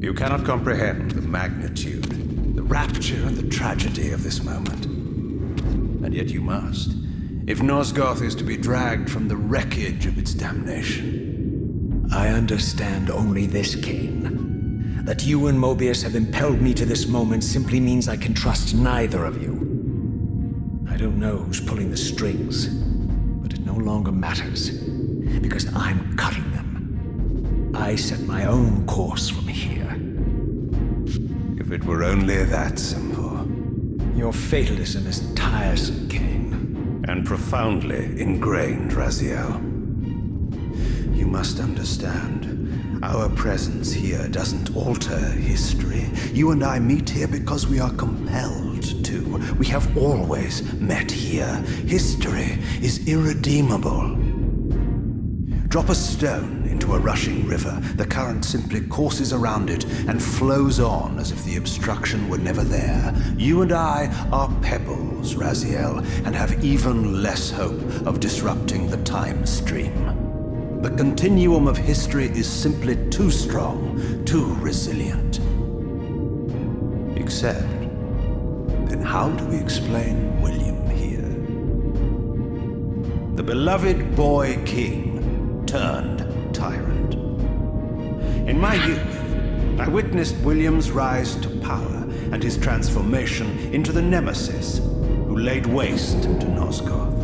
You cannot comprehend the magnitude, the rapture and the tragedy of this moment. And yet you must, if Nosgoth is to be dragged from the wreckage of its damnation. I understand only this, Kain. That you and Mobius have impelled me to this moment simply means I can trust neither of you. I don't know who's pulling the strings, but it no longer matters, because I'm cutting them. I set my own course from here. If it were only that simple. Your fatalism is tiresome, Kain. And profoundly ingrained, Raziel. You must understand, our presence here doesn't alter history. You and I meet here because we are compelled to. We have always met here. History is irredeemable. Drop a stone into a rushing river. The current simply courses around it and flows on as if the obstruction were never there. You and I are pebbles, Raziel, and have even less hope of disrupting the time stream. The continuum of history is simply too strong, too resilient. Except, then how do we explain William here? The beloved boy king turned tyrant. In my youth, I witnessed William's rise to power and his transformation into the nemesis who laid waste to Nosgoth.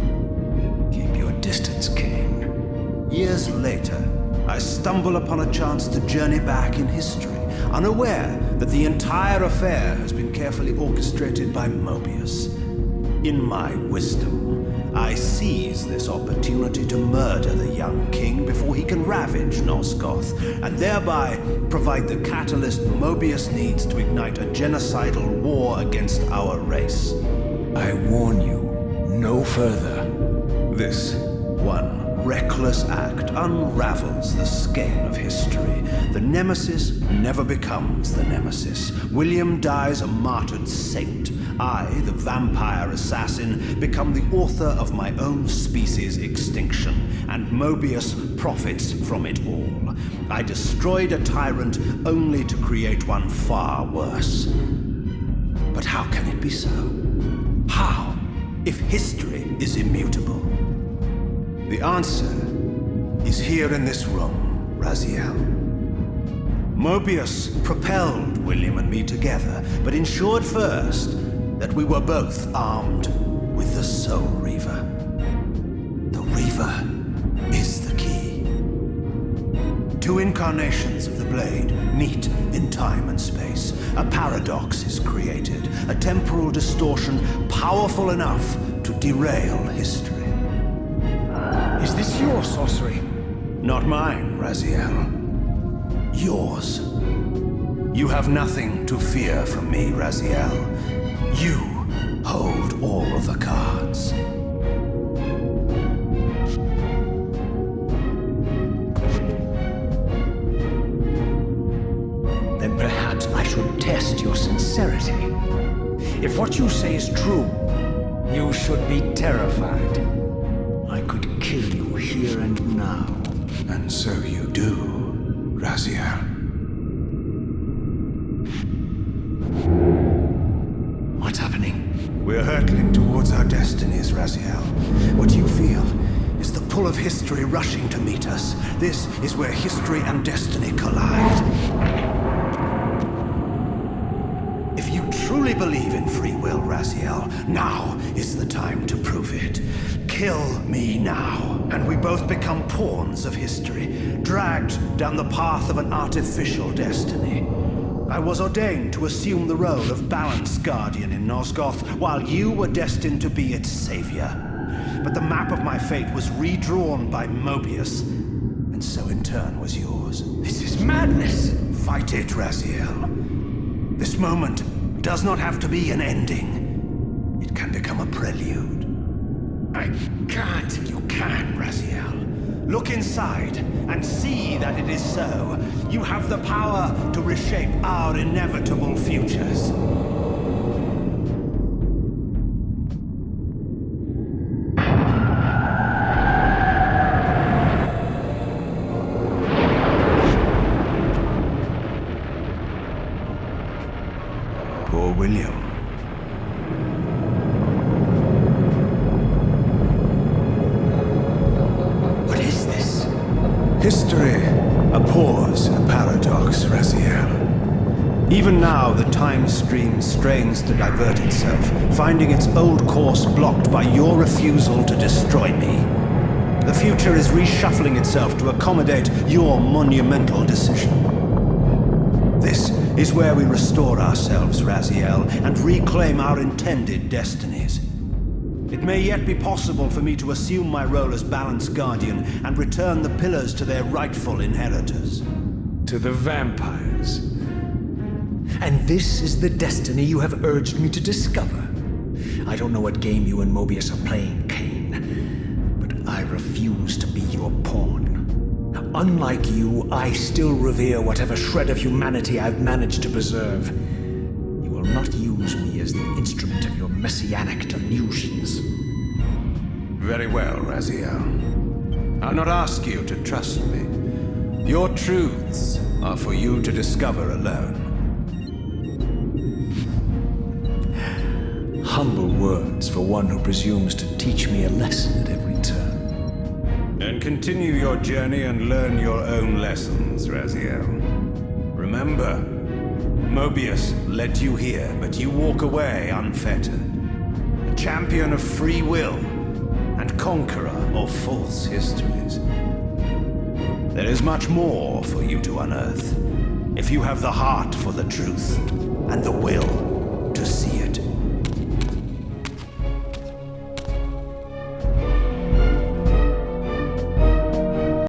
Keep your distance, Kain. Years later, I stumble upon a chance to journey back in history, unaware that the entire affair has been carefully orchestrated by Mobius. In my wisdom, I seize this opportunity to murder the young king before he can ravage Nosgoth, and thereby provide the catalyst Mobius needs to ignite a genocidal war against our race. I warn you, no further. This one reckless act unravels the skein of history. The nemesis never becomes the nemesis. William dies a martyred saint. I, the vampire assassin, become the author of my own species' extinction, and Mobius profits from it all. I destroyed a tyrant only to create one far worse. But how can it be so? How, if history is immutable? The answer is here in this room, Raziel. Mobius propelled William and me together, but ensured first that we were both armed with the Soul Reaver. The Reaver is the key. Two incarnations of the blade meet in time and space. A paradox is created, a temporal distortion powerful enough to derail history. Is this your sorcery? Not mine, Raziel. Yours. You have nothing to fear from me, Raziel. You hold all of the cards. Then perhaps I should test your sincerity. If what you say is true, you should be terrified. I could kill you here and now. And so you do, Raziel. What's happening? We're hurtling towards our destinies, Raziel. What you feel is the pull of history rushing to meet us. This is where history and destiny collide. If you truly believe in free will, Raziel, now is the time to prove it. Kill me now, and we both become pawns of history, dragged down the path of an artificial destiny. I was ordained to assume the role of Balance Guardian in Nosgoth, while you were destined to be its savior. But the map of my fate was redrawn by Mobius, and so in turn was yours. This is madness! Fight it, Raziel. This moment does not have to be an ending. It can become a prelude. I can't. You can, Raziel. Look inside and see that it is so. You have the power to reshape our inevitable futures. Poor William. What is this? History abhors a paradox, Raziel. Even now, the time stream strains to divert itself, finding its old course blocked by your refusal to destroy me. The future is reshuffling itself to accommodate your monumental decision. This is where we restore ourselves, Raziel, and reclaim our intended destinies. It may yet be possible for me to assume my role as Balance Guardian and return the pillars to their rightful inheritors. To the vampires. And this is the destiny you have urged me to discover. I don't know what game you and Mobius are playing, Kain, but I refuse to be your pawn. Unlike you, I still revere whatever shred of humanity I've managed to preserve. You will not use me as the instrument of your messianic delusions. Very well, Raziel. I'll not ask you to trust me. Your truths are for you to discover alone. Humble words for one who presumes to teach me a lesson at every turn. And continue your journey and learn your own lessons, Raziel. Remember, Mobius led you here, but you walk away unfettered. A champion of free will and conqueror of false histories. There is much more for you to unearth, if you have the heart for the truth and the will to see it.